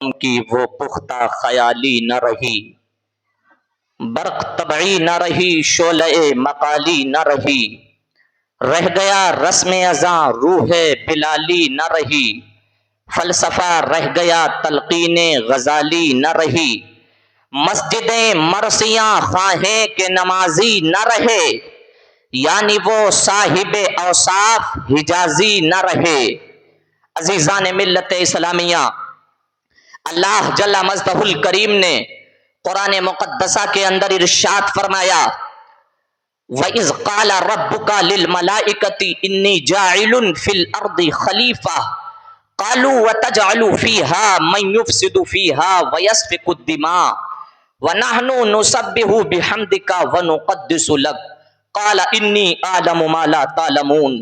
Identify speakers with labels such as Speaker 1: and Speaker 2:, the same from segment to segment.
Speaker 1: کی وہ پختہ خیالی نہ رہی، برق طبعی نہ رہی، شعلہ مقالی نہ رہی، رہ گیا رسم ازاں روح بلالی نہ رہی، فلسفہ رہ گیا تلقین غزالی نہ رہی، مسجدیں مرثیاں خواہیں کہ نمازی نہ رہے، یعنی وہ صاحب اوصاف حجازی نہ رہے۔ عزیزان ملت اسلامیہ، اللہ جل مجدہ الکریم نے قرآن مقدسہ کے اندر ارشاد فرمایا، وَإِذْ قَالَ رَبُّكَ لِلْمَلَائِكَةِ إِنِّي جَاعِلٌ فِي الْأَرْضِ خَلِيفَةً قَالُوا وَتَجْعَلُ فِيهَا مَن يُفْسِدُ فِيهَا وَيَسْفِكُ الدِّمَاءَ وَنَحْنُ نُسَبِّحُ بِحَمْدِكَ وَنُقَدِّسُ لَكَ قَالَ إِنِّي أَعْلَمُ مَا لَا تَعْلَمُونَ۔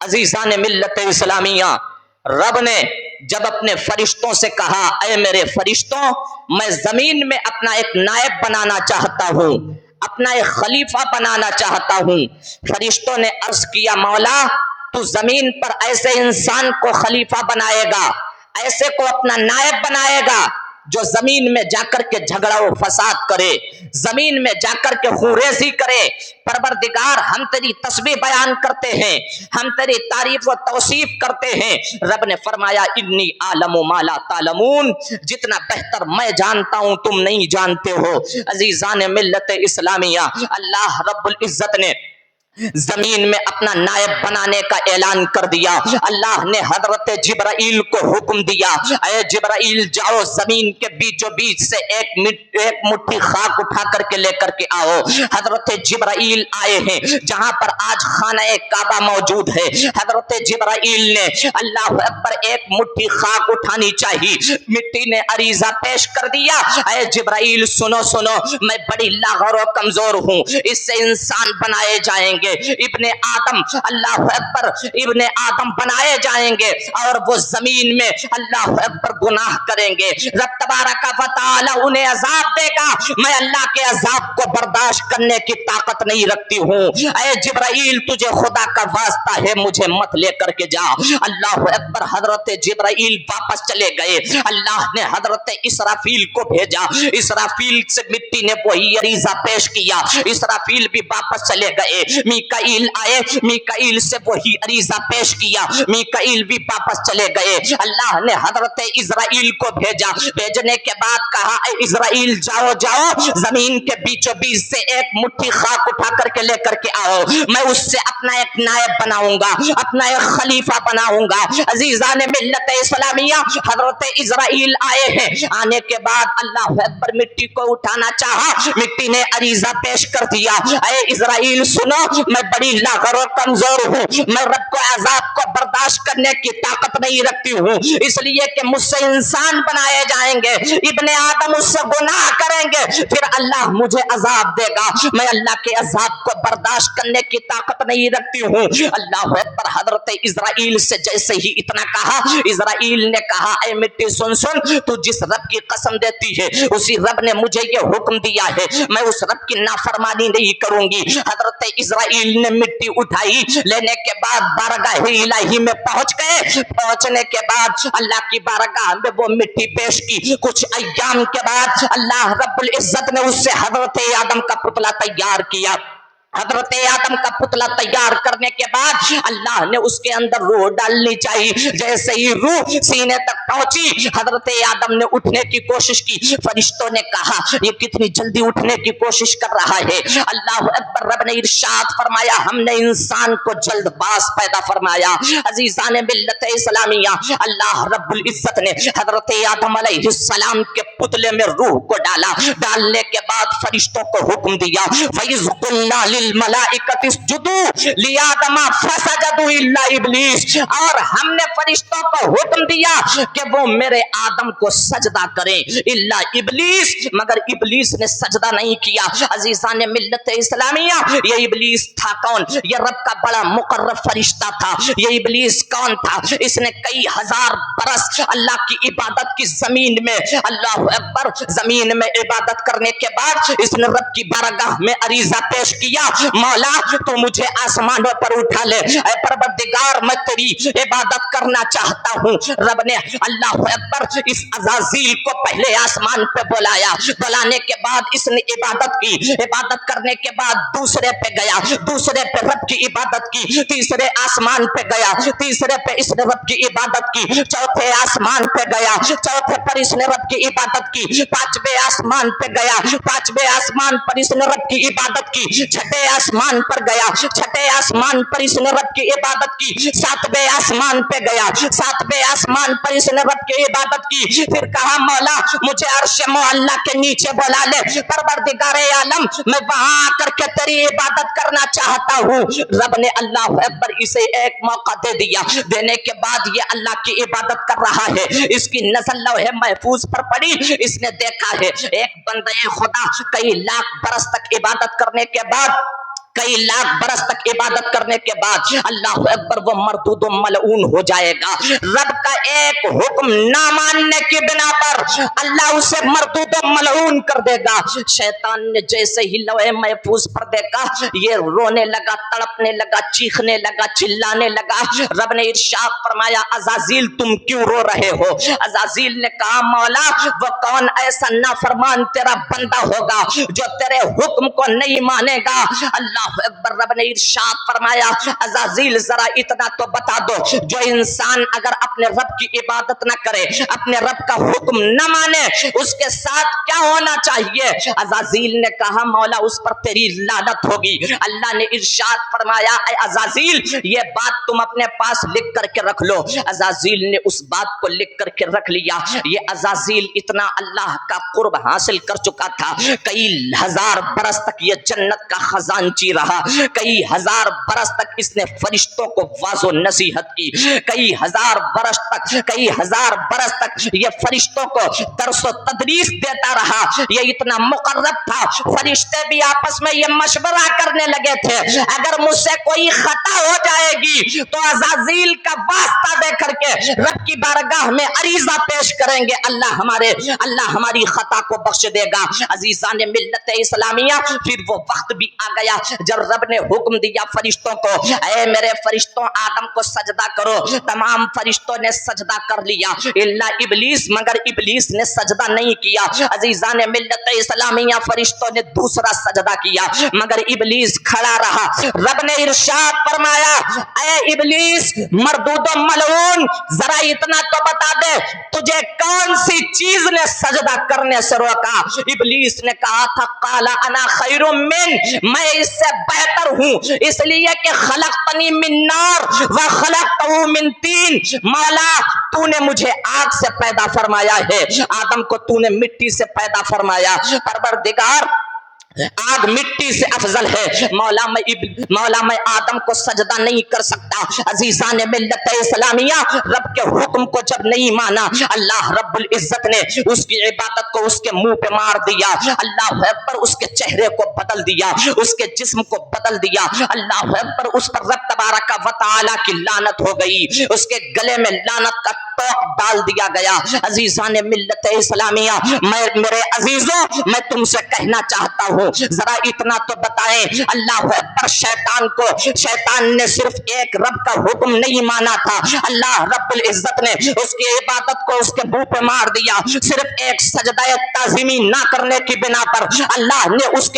Speaker 1: عزیزان ملت اسلامیہ، رب نے جب اپنے فرشتوں سے کہا، اے میرے فرشتوں، میں زمین میں اپنا ایک نائب بنانا چاہتا ہوں، اپنا ایک خلیفہ بنانا چاہتا ہوں، فرشتوں نے عرض کیا، مولا تو زمین پر ایسے انسان کو خلیفہ بنائے گا، ایسے کو اپنا نائب بنائے گا جو زمین میں جا کر کے جھگڑا و فساد کرے، زمین میں جا کر کے خوریزی کرے۔ پروردگار، ہم تیری تسبیح بیان کرتے ہیں، ہم تیری تعریف و توصیف کرتے ہیں۔ رب نے فرمایا، انی اعلم ما لا تعلمون، جتنا بہتر میں جانتا ہوں تم نہیں جانتے ہو۔ عزیزان ملت اسلامیہ، اللہ رب العزت نے زمین میں اپنا نائب بنانے کا اعلان کر دیا۔ اللہ نے حضرت جبرائیل کو حکم دیا، اے جبرائیل جاؤ زمین کے بیچوں بیچ سے ایک مٹھی خاک اٹھا کر کے لے کر کے آؤ۔ حضرت جبرائیل آئے ہیں جہاں پر آج خانہ کعبہ موجود ہے۔ حضرت جبرائیل نے اللہ اکبر ایک مٹھی خاک اٹھانی چاہیے، مٹی نے عریضہ پیش کر دیا، اے جبرائیل سنو سنو، میں بڑی لاغر و کمزور ہوں، اس سے انسان بنائے جائیں گے، ابن آدم، اللہ اکبر، ابن آدم بنائے جائیں گے اور وہ زمین میں اللہ اکبر گناہ کریں گے، رب تبارک و تعالی انہیں عذاب دے گا، میں اللہ کے عذاب کو برداشت کرنے کی طاقت نہیں رکھتی ہوں۔ اے جبرائیل تجھے خدا کا واسطہ ہے مجھے مت لے کر کے جا۔ اللہ اکبر، حضرت جبرائیل واپس چلے گئے، اللہ نے حضرت اسرافیل کو بھیجا، اسرافیل سے مٹی نے وہی عریضہ پیش کیا، اسرافیل بھی واپس چلے گئے، میکائیل آئے، میکائیل سے وہی عریضہ پیش کیا، میکائیل بھی واپس چلے گئے، اللہ نے حضرت اسرائیل کو بھیجا، بھیجنے کے بعد کہا، اے اسرائیل جاؤ جاؤ زمین کے بیچوں بیچ سے ایک مٹھی خاک اٹھا کر کے لے کر کے آؤ، میں اس سے اپنا ایک نائب بناؤں گا، اپنا ایک خلیفہ بناؤں گا۔ عزیزان ملت اسلامیہ، حضرت اسرائیل آئے ہیں، آنے کے بعد اللہ اکبر مٹی کو اٹھانا چاہا، مٹی نے عریضہ پیش کر دیا، اے اسرائیل سنو، میں بڑی لاغر و کمزور ہوں، میں رب کو عذاب کو برداشت کرنے کی طاقت نہیں رکھتی ہوں، اس لیے کہ مجھ سے انسان بنائے جائیں گے، ابن آدم اس سے گناہ کریں گے، پھر اللہ مجھے عذاب دے گا، میں اللہ کے عذاب کو برداشت کرنے کی طاقت نہیں رکھتی ہوں۔ اللہ اکبر، حضرت اسرائیل سے جیسے ہی اتنا کہا، اسرائیل نے کہا، اے مٹی سن سن، تو جس رب کی قسم دیتی ہے اسی رب نے مجھے یہ حکم دیا ہے، میں اس رب کی نافرمانی نہیں کروں گی۔ حضرت اسرائیل نے مٹی اٹھائی، لینے کے بعد بارگاہ الہی میں پہنچ گئے، پہنچنے کے بعد اللہ کی بارگاہ میں وہ مٹی پیش کی، کچھ ایام کے بعد اللہ رب العزت نے اس سے حضرت آدم کا پتلا تیار کیا۔ حضرت آدم کا پتلا تیار کرنے کے بعد اللہ نے اس کے اندر روح ڈالنی چاہیے، جیسے ہی روح سینے تک پہنچی، حضرت آدم نے اٹھنے کی کوشش کی، فرشتوں نے کہا یہ کتنی جلدی اٹھنے کی کوشش کر رہا ہے۔ اللہ اکبر، رب نے ارشاد فرمایا، ہم نے انسان کو جلد باز پیدا فرمایا۔ عزیزان ملت اسلامیہ، اللہ رب العزت نے حضرت آدم علیہ السلام کے پتلے میں روح کو ڈالا، ڈالنے کے بعد فرشتوں کو حکم دیا، فَإِذْ قُلْنَا لِلْمَلَائِكَةِ اسْجُدُوا لِآدَمَ فَسَجَدُوا إِلَّا إِبْلِيسَ، اور ہم نے فرشتوں کو حکم دیا کہ وہ میرے آدم کو سجدہ کریں، الا ابلیس، مگر ابلیس نے سجدہ نہیں کیا۔ عزیزان ملت اسلامیہ، یہ ابلیس تھا کون؟ یہ رب کا بڑا مقرب فرشتہ تھا۔ یہ ابلیس کون تھا؟ اس نے کئی ہزار برس اللہ کی عبادت کی زمین میں، اللہ اکبر، زمین میں عبادت کرنے کے بعد اس نے رب کی بارگاہ میں عریضہ پیش کیا، مولا تو مجھے آسمانوں پر اٹھا لے، اے پروردگار میں تیری عبادت کرنا چاہتا ہوں۔ رب نے اللہ اکبر اس عزازیل کو پہلے آسمان پہ بلایا، بلانے کے بعد اس نے عبادت کی، عبادت کرنے کے بعد دوسرے پہ گیا، دوسرے پہ رب کی عبادت کی، تیسرے آسمان پہ گیا، تیسرے پہ اس نے رب کی عبادت کی، چوتھے آسمان پہ گیا، چوتھے پر اس نے رب کی عبادت کی، پانچویں آسمان پہ گیا، پانچویں آسمان پر اس نے رب کی عبادت کی، چھٹے آسمان پر گیا، چھٹے آسمان پر اس نے رب کی عبادت کی، ساتویں آسمان پہ گیا، ساتویں آسمان پر اس نے رب کی عبادت کی، پھر کہا مولا مجھے عرش معلیٰ کے نیچے بلا لے، پروردگار عالم میں وہاں آ کر کے تیری عبادت کرنا چاہتا ہوں۔ رب نے اللہ اکبر اسے ایک موقع دے دیا، دینے کے بعد یہ اللہ کی عبادت کر رہا ہے، اس کی نظر لوح محفوظ پر پڑی، اس نے دیکھا ہے ایک بندے خدا کئی لاکھ برس تک عبادت کرنے کے بعد، کئی لاکھ برس تک عبادت کرنے کے بعد اللہ اکبر وہ مردود و ملعون ہو جائے گا۔ رب کا ایک حکم نہ ماننے کی بنا پر اللہ اسے مردود و ملعون کر دے گا۔ شیطان نے جیسے ہی لوح محفوظ پر دیکھا یہ رونے لگا، تڑپنے لگا، چیخنے لگا، چلانے لگا۔ رب نے ارشاد فرمایا عزازیل تم کیوں رو رہے ہو؟ عزازیل نے کہا مولا وہ کون ایسا نافرمان تیرا بندہ ہوگا جو تیرے حکم کو نہیں مانے گا؟ اللہ اکبر۔ رب نے ارشاد فرمایا عزازیل ذرا اتنا تو بتا دو جو انسان اگر اپنے رب کی عبادت نہ کرے، اپنے رب کا حکم نہ مانے، اس کے ساتھ کیا ہونا چاہیے؟ عزازیل نے کہا مولا اس پر تیری لعنت ہوگی۔ اللہ نے ارشاد فرمایا اے عزازیل یہ بات تم اپنے پاس لکھ کر کے رکھ لو۔ عزازیل نے اس بات کو لکھ کر کے رکھ لیا۔ یہ عزازیل اتنا اللہ کا قرب حاصل کر چکا تھا، کئی ہزار برس تک یہ جنت کا خزانچی رہا، کئی ہزار برس تک اس نے فرشتوں کو واضح و نصیحت کی، کئی ہزار برس تک، کئی ہزار برس تک یہ فرشتوں کو درس و تدریس دیتا رہا۔ یہ اتنا مقرب تھا فرشتے بھی آپس میں یہ مشورہ کرنے لگے تھے اگر مجھ سے کوئی خطا ہو جائے گی تو عزازیل کا واسطہ دے کر کے رب کی بارگاہ میں عریضہ پیش کریں گے، اللہ ہماری خطا کو بخش دے گا۔ عزیزان ملت اسلامیہ پھر وہ وقت بھی آ گیا جب رب نے حکم دیا فرشتوں کو اے میرے فرشتوں آدم کو سجدہ کرو۔ تمام فرشتوں نے سجدہ کر لیا الا ابلیس، مگر ابلیس نے سجدہ نہیں کیا۔ عزیزان ملت اسلامیہ فرشتوں نے دوسرا سجدہ کیا مگر ابلیس کھڑا رہا۔ رب نے ارشاد فرمایا اے ابلیس مردود و ملعون ذرا اتنا تو بتا دے تجھے کون سی چیز نے سجدہ کرنے سے روکا؟ ابلیس نے کہا تھا قال انا خیر من، میں اس سے بہتر ہوں اس لیے کہ خلقتنی من نار وخلقتہ من طین، مولا تو نے مجھے آگ سے پیدا فرمایا ہے، آدم کو تو نے مٹی سے پیدا فرمایا، پروردگار آگ مٹی سے افضل ہے، مولا میں آدم کو سجدہ نہیں کر سکتا۔ عزیزان ملت اسلامیہ رب کے حکم کو جب نہیں مانا اللہ رب العزت نے اس کی عبادت کو اس کے منہ پہ مار دیا، اللہ اکبر اس کے چہرے کو بدل دیا، اس کے جسم کو بدل دیا، اللہ اکبر اس پر رب تبارک و تعالی کی لعنت ہو گئی، اس کے گلے میں لعنت کا توق ڈال دیا گیا۔ عزیزان ملت اسلامیہ میرے عزیزوں میں تم سے کہنا چاہتا ہوں ذرا اتنا تو بتائیں اللہ اکبر شیطان نے صرف ایک رب کا حکم نہیں مانا تھا، اللہ رب العزت نے اس کی عبادت کو اس کے منہ پہ مار دیا، صرف ایک سجدہ تعظیمی نہ کرنے کی بنا پر اللہ نے اس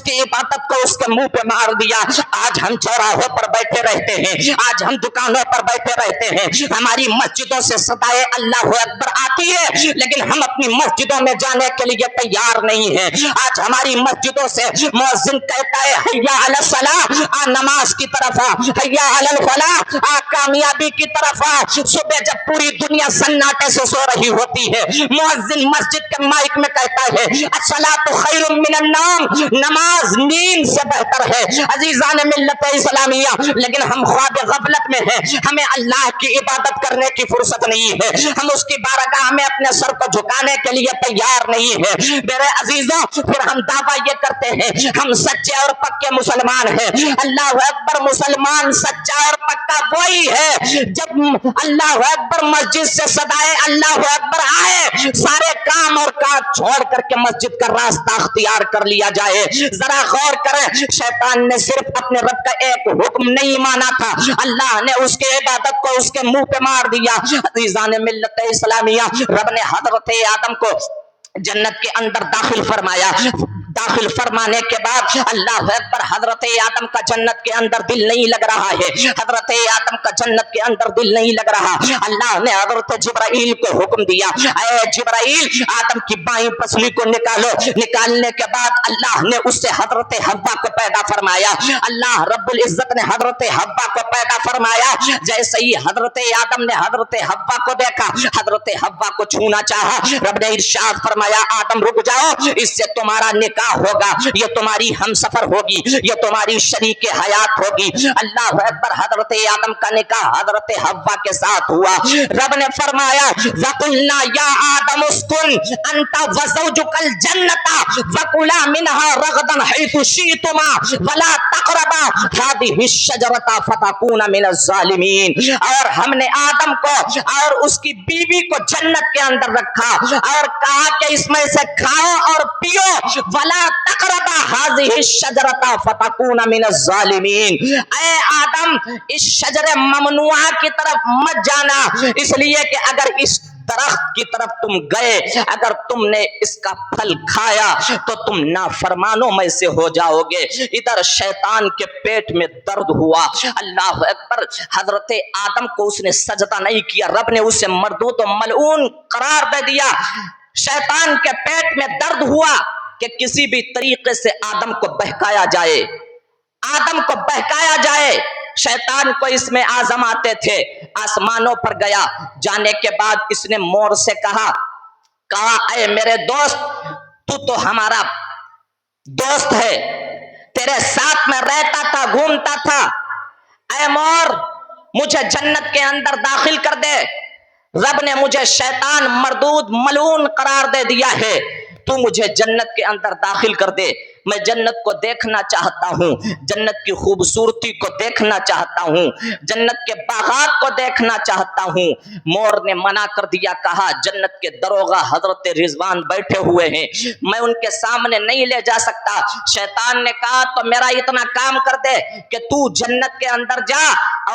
Speaker 1: کی عبادت کو اس کے منہ پہ مار دیا۔ آج ہم چوراہوں پر بیٹھے رہتے ہیں، آج ہم دکانوں پر بیٹھے رہتے ہیں، ہماری مسجدوں سے صدائے اللہ اکبر آتی ہے لیکن ہم اپنی مسجدوں میں جانے کے لیے تیار نہیں ہیں۔ آج ہماری مسجدوں سے مؤذن کہتا ہے حیا علی الصلاۃ، آ نماز کی طرف آ، حیا علی الفلاح، آ کامیابی کی طرف آ۔ صبح جب پوری دنیا سناٹے سے سو رہی ہوتی ہے مؤذن مسجد کے مائک میں کہتا ہے الصلاۃ خیر من النوم، نماز نیند سے بہتر ہے۔ عزیزان ملت اسلامیہ لیکن ہم خواب غفلت میں ہیں، ہمیں اللہ کی عبادت کرنے کی فرصت نہیں ہے، ہم اس کی بارگاہ میں اپنے سر کو جھکانے کے لیے تیار نہیں ہے۔ میرے عزیزوں پھر ہم دعویٰ یہ کرتے ہیں ہم سچے اور پکے مسلمان ہیں۔ اللہ اکبر، مسلمان سچا اور پکا وہی ہے جب اللہ اکبر مسجد سے صدائے اللہ اکبر آئے سارے کام اور کاج چھوڑ کر کے مسجد کا راستہ اختیار کر لیا جائے. ذرا غور کریں, شیطان نے صرف اپنے رب کا ایک حکم نہیں مانا تھا, اللہ نے اس کی عبادت کو اس کے منہ پہ مار دیا. عزیزان ملت اسلامیہ, رب نے حضرت آدم کو جنت کے اندر داخل فرمایا. داخل فرمانے کے بعد اللہ اکبر, حضرت آدم کا جنت کے اندر دل نہیں لگ رہا ہے. حضرت آدم کا جنت کے اندر دل نہیں لگ رہا. اللہ نے حضرت جبرائیل کو حکم دیا, اے جبرائیل آدم کی بائیں پسلی کو نکالو. نکالنے کے بعد اللہ نے اس سے حضرت حوا کو پیدا فرمایا. اللہ رب العزت نے حضرت حوا کو پیدا فرمایا. جیسے ہی حضرت آدم نے حضرت حوا کو دیکھا, حضرت حوا کو چھونا چاہا, رب نے ارشاد فرمایا آدم رک جاؤ, اس سے تمہارا نکاح ہوگا, یہ تمہاری ہم سفر ہوگی, یہ تمہاری شریک حیات ہوگی. اللہ اکبر, حضرت آدم کا نکاح حضرت حوا کے ساتھ ہوا. رب نے فرمایا وَقُلْنَا يَا آدَمُ اسْكُنْ أَنْتَ وَزَوْجُكَ الْجَنَّةَ وَكُلَا مِنْهَا رَغَدًا حَيْثُ شِئْتُمَا وَلَا تَقْرَبَا هَٰذِهِ الشَّجَرَةَ فَتَكُونَ مِنَ الظَّالِمِينَ. اور ہم نے آدم کو اور اس کی بیوی کو جنت کے اندر رکھا اور کہا کہ اس میں سے کھاؤ اور پیو, وَلَا تَقْرَبَا هَٰذِهِ الشَّجَرَةَ فَتَكُونَ مِنَ الظَّالِمِينَ. اے آدم اس شجر ممنوعہ کی طرف مت جانا, اس لیے کہ اگر اس درخت کی طرف تم گئے, اگر تم نے اس کا پھل کھایا تو تم نافرمانوں میں سے ہو جاؤ گے. ادھر شیطان کے پیٹ میں درد ہوا. اللہ اکبر, حضرت آدم کو اس نے سجدہ نہیں کیا, رب نے اسے مردود و ملعون قرار دے دیا. شیطان کے پیٹ میں درد ہوا کہ کسی بھی طریقے سے آدم کو بہکایا جائے, آدم کو بہکایا جائے. شیطان کو اس میں آزماتے تھے. آسمانوں پر گیا, جانے کے بعد اس نے مور سے کہا اے میرے دوست, تو ہمارا دوست ہے, تیرے ساتھ میں رہتا تھا, گھومتا تھا, اے مور مجھے جنت کے اندر داخل کر دے. رب نے مجھے شیطان مردود ملعون قرار دے دیا ہے, تو مجھے جنت کے اندر داخل کر دے. میں جنت کو دیکھنا چاہتا ہوں, جنت کی خوبصورتی کو دیکھنا چاہتا ہوں, جنت کے باغات کو دیکھنا چاہتا ہوں. مور نے منع کر دیا, کہا جنت کے دروغہ حضرت رضوان بیٹھے ہوئے ہیں, میں ان کے سامنے نہیں لے جا سکتا. شیطان نے کہا تو میرا اتنا کام کر دے کہ تو جنت کے اندر جا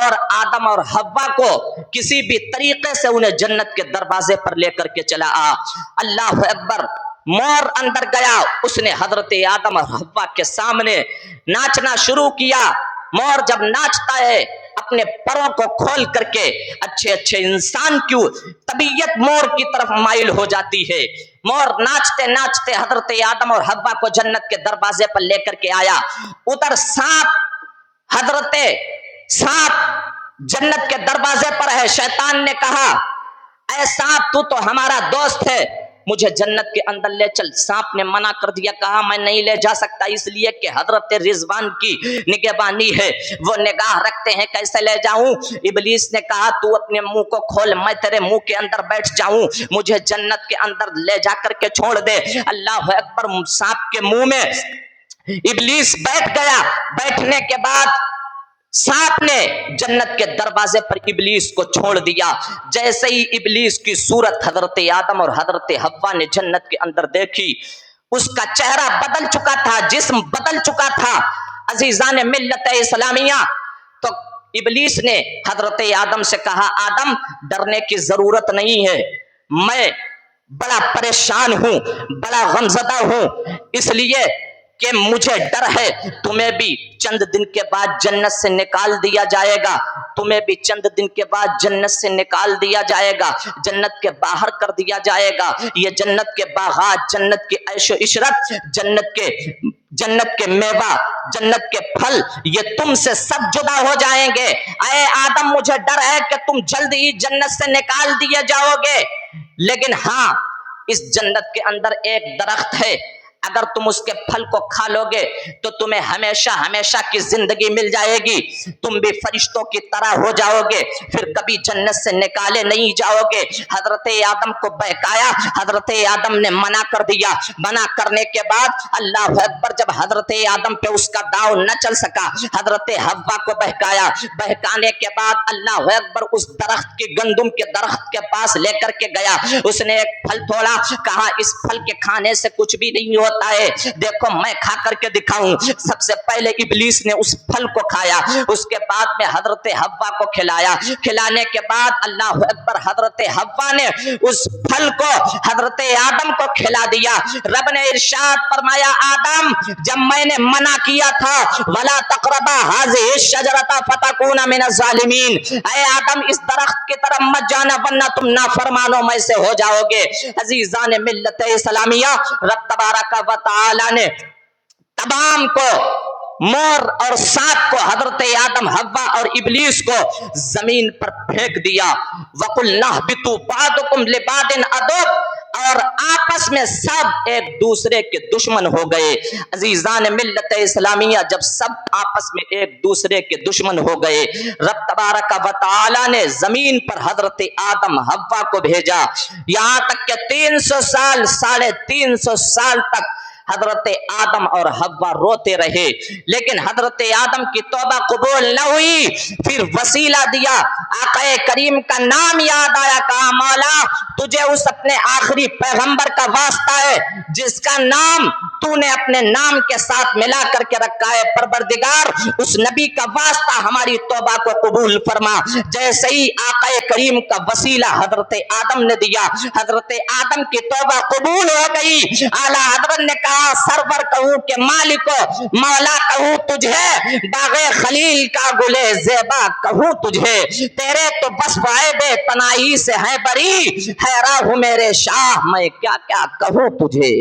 Speaker 1: اور آدم اور حوا کو کسی بھی طریقے سے انہیں جنت کے دروازے پر لے کر کے چلا آ. اللہ اکبر, مور اندر گیا, اس نے حضرت آدم اور حوا کے سامنے ناچنا شروع کیا. مور جب ناچتا ہے اپنے پروں کو کھول کر کے, اچھے اچھے انسان کی طبیعت مور کی طرف مائل ہو جاتی ہے. مور ناچتے ناچتے حضرت آدم اور حوا کو جنت کے دروازے پر لے کر کے آیا. ادھر حضرت سانپ جنت کے دروازے پر ہے. شیطان نے کہا اے سانپ تو ہمارا دوست ہے, مجھے جنت کے اندر لے چل. سانپ نے منع کر دیا, کہا میں نہیں لے جا سکتا, اس لیے کہ حضرت رضوان کی نگہبانی ہے, وہ نگاہ رکھتے ہیں, کیسے لے جاؤں. ابلیس نے کہا تو اپنے منہ کو کھول, میں تیرے منہ کے اندر بیٹھ جاؤں, مجھے جنت کے اندر لے جا کر کے چھوڑ دے. اللہ اکبر, سانپ کے منہ میں ابلیس بیٹھ گیا. بیٹھنے کے بعد سانپ نے جنت کے دروازے پر ابلیس کو چھوڑ دیا. جیسے ہی ابلیس کی صورت حضرت آدم اور حضرت حوا نے جنت کے اندر دیکھی, اس کا چہرہ بدل چکا تھا, جسم بدل چکا تھا. عزیزان ملت اسلامیہ, تو ابلیس نے حضرت آدم سے کہا آدم ڈرنے کی ضرورت نہیں ہے, میں بڑا پریشان ہوں, بڑا غمزدہ ہوں, اس لیے کہ مجھے ڈر ہے تمہیں بھی چند دن کے بعد جنت سے نکال دیا جائے گا, تمہیں بھی چند دن کے بعد جنت سے نکال دیا جائے گا, جنت کے باہر کر دیا جائے گا. یہ جنت کے باغات, جنت کے عیش و عشرت, جنت کے میوہ, جنت کے پھل, یہ تم سے سب جدا ہو جائیں گے. اے آدم مجھے ڈر ہے کہ تم جلد ہی جنت سے نکال دیے جاؤ گے, لیکن ہاں اس جنت کے اندر ایک درخت ہے, اگر تم اس کے پھل کو کھا لو گے تو تمہیں ہمیشہ ہمیشہ کی زندگی مل جائے گی، تم بھی فرشتوں کی طرح ہو جاؤ گے، پھر کبھی جنت سے نکالے نہیں جاؤ گے۔ حضرت آدم کو بہکایا، حضرت آدم نے منع کر دیا، منع کرنے کے بعد اللہ اکبر جب حضرت آدم پہ اس کا داؤ نہ چل سکا، حضرت حوا کو بہکایا، بہکانے کے بعد اللہ اکبر اس درخت کی گندم کے درخت کے پاس لے کر کے گیا، اس نے ایک پھل توڑا، کہا اس پھل کے کھانے سے کچھ بھی نہیں ہوتا ہے، دیکھو میں کھا کر کے دکھاؤں۔ سب سے پہلے ابلیس نے اس پھل کو کھایا، اس کے بعد میں حضرت حوا کو کھلایا، کھلانے کے بعد اللہ اکبر حضرت حوا نے اس پھل کو حضرت آدم کو کھلا دیا۔ رب نے ارشاد فرمایا آدم جب میں نے منع کیا تھا وَلَا تَقْرَبَا هَٰذِهِ الشَّجَرَةَ فَتَكُونَ مِنَ الظَّالِمِينَ، اے آدم اس درخت کی طرف مت جانا ورنہ تم نافرمانوں میں سے ہو جاؤ گے۔ عزیزان ملت اسلامیہ، رب تبارک و تعالی نے تمام کو مور اور سانپ کو حضرت آدم حوا اور ابلیس کو زمین پر پھینک دیا۔ وَقُلْنَا اهْبِطُوا بَعْضُكُمْ لِبَعْضٍ عَدُوٌّ، اور آپس میں سب ایک دوسرے کے دشمن ہو گئے۔ عزیزان ملت اسلامیہ، جب سب آپس میں ایک دوسرے کے دشمن ہو گئے، رب تبارک و تعالی نے زمین پر حضرت آدم حوا کو بھیجا، یہاں تک کہ 300 سال 350 سال تک حضرت آدم اور حوا روتے رہے، لیکن حضرت آدم کی توبہ قبول نہ ہوئی۔ پھر وسیلہ دیا، آقا کریم کا نام یاد آیا، کہا مولا تجھے اس اپنے آخری پیغمبر کا واسطہ ہے جس کا نام تو نے اپنے نام کے ساتھ ملا کر کے رکھا ہے، پروردگار اس نبی کا واسطہ ہماری توبہ کو قبول فرما۔ جیسے ہی آقا کریم کا وسیلہ حضرت آدم نے دیا، حضرت آدم کی توبہ قبول ہو گئی۔ اعلیٰ حضرت نے کہا سرور کہوں کہ مالک مولا کہوں تجھے، باغ خلیل کا گلے زیبا کہوں تجھے، تیرے تو بس وعید پناہی سے ہے بری، حیران ہوں میرے شاہ میں کیا کیا کہوں تجھے۔